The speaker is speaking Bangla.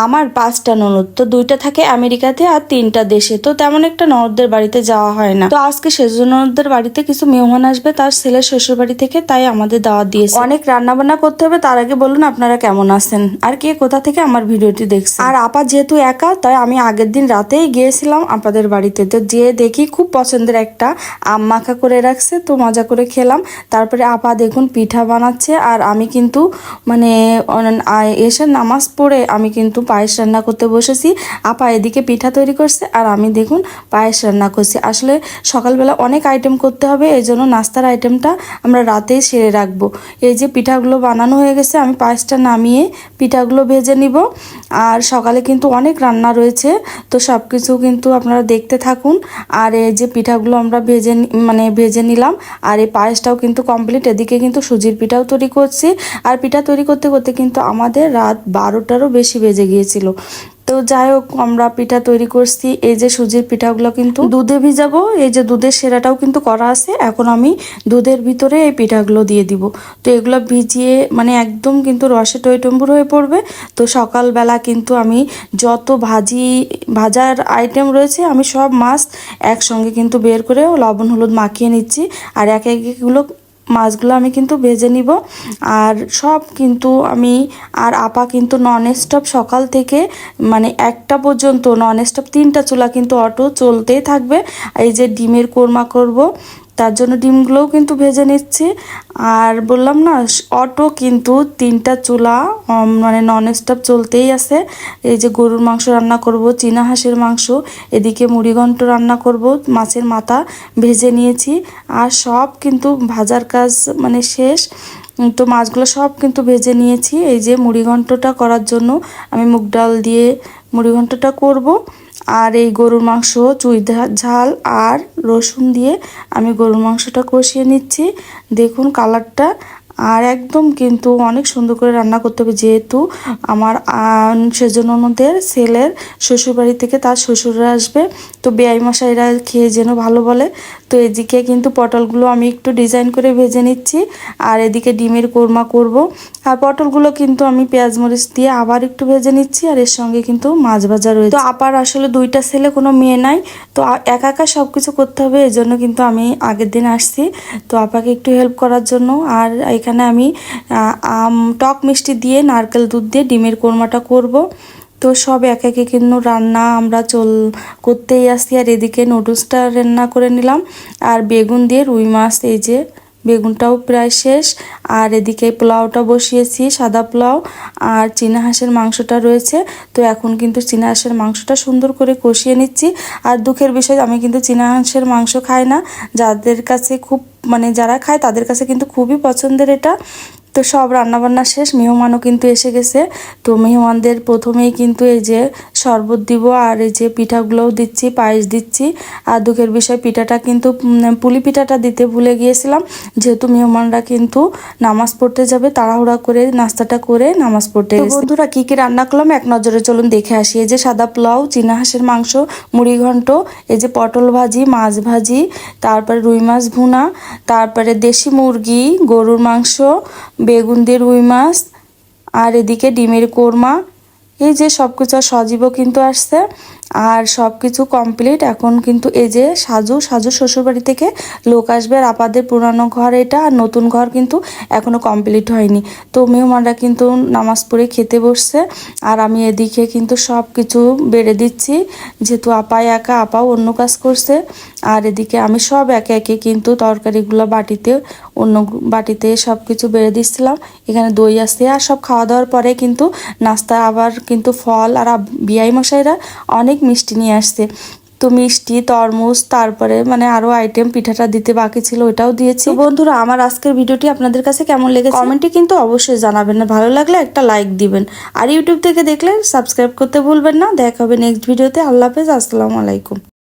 আমার 5টা ননদ, তো 2টা থাকে আমেরিকাতে আর 3টা দেশে। তো তেমন একটা ননদদের বাড়িতে যাওয়া হয় না। তো আজকে সেজন্য ননদদের বাড়িতে কিছু মেহমান আসবে তার ছেলের শ্বশুর বাড়ি থেকে, তাই আমাদের দাওয়াত দিয়েছে। অনেক রান্না বান্না করতে হবে, তার আগে বলুন আপনারা কেমন আছেন আর কে কোথা থেকে আমার ভিডিওটি দেখছেন। আর আপা যেহেতু একা, তাই আমি আগের দিন রাতেই গিয়েছিলাম আপাদের বাড়িতে। তো যেয়ে দেখি খুব পছন্দের একটা আম মাখা করে রাখছে, তো মজা করে খেলাম। তারপরে আপা দেখুন পিঠা বানাচ্ছে, আর আমি কিন্তু মানে এসে নামাজ পড়ে আমি কিন্তু পায়েস রান্না করতে বসেছি। আপা এদিকে পিঠা তৈরি করছে আর আমি দেখুন পায়েস রান্না করছি। আসলে সকালবেলা অনেক আইটেম করতে হবে, এই জন্য নাস্তার আইটেমটা আমরা রাতেই সেরে রাখবো। এই যে পিঠাগুলো বানানো হয়ে গেছে, আমি পায়েসটা নামিয়ে পিঠাগুলো ভেজে নিব। আর সকালে কিন্তু অনেক রান্না রয়েছে, তো সব কিছু কিন্তু আপনারা দেখতে থাকুন। আর এই যে পিঠাগুলো আমরা ভেজে নিলাম, আর এই পায়েসটাও কিন্তু কমপ্লিট। এদিকে কিন্তু সুজির পিঠাও তৈরি করছি, আর পিঠা তৈরি করতে করতে কিন্তু আমাদের রাত 12টারও বেশি বেজে গিয়েছিল। তো যাই হোক, আমরা পিঠা তৈরি করছি। এই যে সুজির পিঠাগুলো কিন্তু দুধে ভিজাবো, এই যে দুধের সেরাটাও কিন্তু করা আছে। এখন আমি দুধের ভিতরে এই পিঠাগুলো দিয়ে দিব। তো এগুলো ভিজিয়ে একদম কিন্তু রসে টইটম্বুর হয়ে পড়বে। তো সকালবেলা কিন্তু আমি যত ভাজার আইটেম রয়েছে আমি সব মাছ একসঙ্গে কিন্তু বের করে লবণ হলুদ মাখিয়ে নিচ্ছি। আর এক একগুলো মাছগুলো আমি কিন্তু ভেজে নিব। আর সব কিন্তু আমি আর আপা কিন্তু নন স্টপ সকাল থেকে 1টা পর্যন্ত নন স্টপ 3টা চুলা কিন্তু অটো চলতেই থাকবে। এই যে ডিমের কোরমা করব, তার জন্য ডিমগুলোও কিন্তু ভেজে নিচ্ছি। আর বললাম না, অটো কিন্তু 3টা চুলা নন স্টপ চলতেই আছে। এই যে গরুর মাংস রান্না করব, চীনা হাঁসের মাংস, এদিকে মুড়িঘণ্ট রান্না করব, মাছের মাথা ভেজে নিয়েছি। আর সব কিন্তু ভাজার কাজ শেষ। তো মাছগুলো সব কিন্তু ভেজে নিয়েছি। এই যে মুড়িঘণ্টটা করার জন্য আমি মুগ ডাল দিয়ে মুড়িঘণ্টটা করব। আর এই গরুর মাংস চুই ঝাল আর রসুন দিয়ে আমি গরুর মাংসটা কষিয়ে নিচ্ছি। দেখুন কালারটা। আর একদম কিন্তু অনেক সুন্দর করে রান্না করতে হবে, যেহেতু আমার সেজনদের ছেলের শ্বশুরবাড়ি থেকে তার শ্বশুররা আসবে। তো বেয়াই মশাইরা খেয়ে যেন ভালো বলে। তো এদিকে কিন্তু পটলগুলো আমি একটু ডিজাইন করে ভেজে নিচ্ছি, আর এদিকে ডিমের কোরমা করব। আর পটলগুলো কিন্তু আমি পেঁয়াজ মরিচ দিয়ে আবার একটু ভেজে নিচ্ছি। আর এর সঙ্গে কিন্তু মাছ ভাজা রয়েছে। তো আপার আসলে 2টা ছেলে, কোনো মেয়ে নাই, তো একা একা সব কিছু করতে হবে, এই জন্য কিন্তু আমি আগের দিন আসছি তো আপাকে একটু হেল্প করার জন্য। আর এখানে আমি টক মিষ্টি দিয়ে নারকেল দুধ দিয়ে ডিমের কোরমাটা করব। তো সব এক একে কিন্তু রান্না আমরা করতেই আসছি। আর এদিকে নুডলসটা রান্না করে নিলাম, আর বেগুন দিয়ে রুই মাছ, এই যে বেগুনটাও প্রায় শেষ। আর এদিকে পোলাওটা বসিয়েছি, সাদা পোলাও। আর চীনা হাঁসের মাংসটা রয়েছে, তো এখন কিন্তু চীনা হাঁসের মাংসটা সুন্দর করে কষিয়ে নিচ্ছি। আর দুঃখের বিষয়, আমি কিন্তু চীনা হাঁসের মাংস খাই না। যাদের কাছে খুব যারা খায় তাদের কাছে কিন্তু খুবই পছন্দের এটা। তো সব রান্নাবান্না শেষ, মেহমানও কিন্তু এসে গেছে। তো মেহমানদের প্রথমেই কিন্তু এই যে শরবত দিব, আর এই যে পিঠাগুলোও দিচ্ছি, পায়েস দিচ্ছি। আর দুঃখের বিষয়, পিঠাটা কিন্তু পুলি পিঠাটা দিতে ভুলে গিয়েছিলাম, যেহেতু মেহমানরা কিন্তু নামাজ পড়তে যাবে, তাড়াহুড়া করে নাস্তাটা করে নামাজ পড়তে গেছে। বন্ধুরা কি কি রান্না করলাম এক নজরে চলুন দেখে আসি। এই যে সাদা পোলাও, চীনা হাঁসের মাংস, মুড়িঘণ্ট, এই যে পটল ভাজি, মাছ ভাজি, তারপরে রুই মাছ ভুনা, তারপরে দেশি মুরগি, গরুর মাংস, বেগুন দিয়ে রুই মাছ, আর এদিকে ডিমের কোরমা। এই যে সব কিছু, আর সজীবও কিন্তু আসছে। আর সব কিছু কমপ্লিট। এখন কিন্তু এই যে সাজু শ্বশুরবাড়ি থেকে লোক আসবে, আর আপাদের পুরানো ঘর এটা, আর নতুন ঘর কিন্তু এখনো কমপ্লিট হয়নি। তো মেহমানরা কিন্তু নামাজ পড়ে খেতে বসছে, আর আমি এদিকে কিন্তু সব কিছু বেড়ে দিচ্ছি, যেহেতু আপাই একা, আপাও অন্য কাজ করছে। আর এদিকে আমি সব একে একে কিন্তু তরকারিগুলো অন্য বাটিতে সব কিছু বেড়ে দিচ্ছিলাম। এখানে দই আছে। আর সব খাওয়া দাওয়ার পরে কিন্তু নাস্তা আবার কিন্তু ফল, আর বিয়াই মশাইরা অনেক মিষ্টি নিয়ে আসছে। তো মিষ্টি, তরমুজ, তারপরে আরো আইটেম পিঠাটা দিতে বাকি ছিল, ওটাও দিয়েছি। বন্ধুরা, আমার আজকের ভিডিওটি আপনাদের কাছে কেমন লেগেছে কমেন্টে কিন্তু অবশ্যই জানাবেন। ভালো লাগলে একটা লাইক দিবেন, আর ইউটিউব থেকে দেখলে সাবস্ক্রাইব করতে ভুলবেন না। দেখা হবে নেক্সট ভিডিওতে। আল্লাহ হাফেজ, আসসালামু আলাইকুম।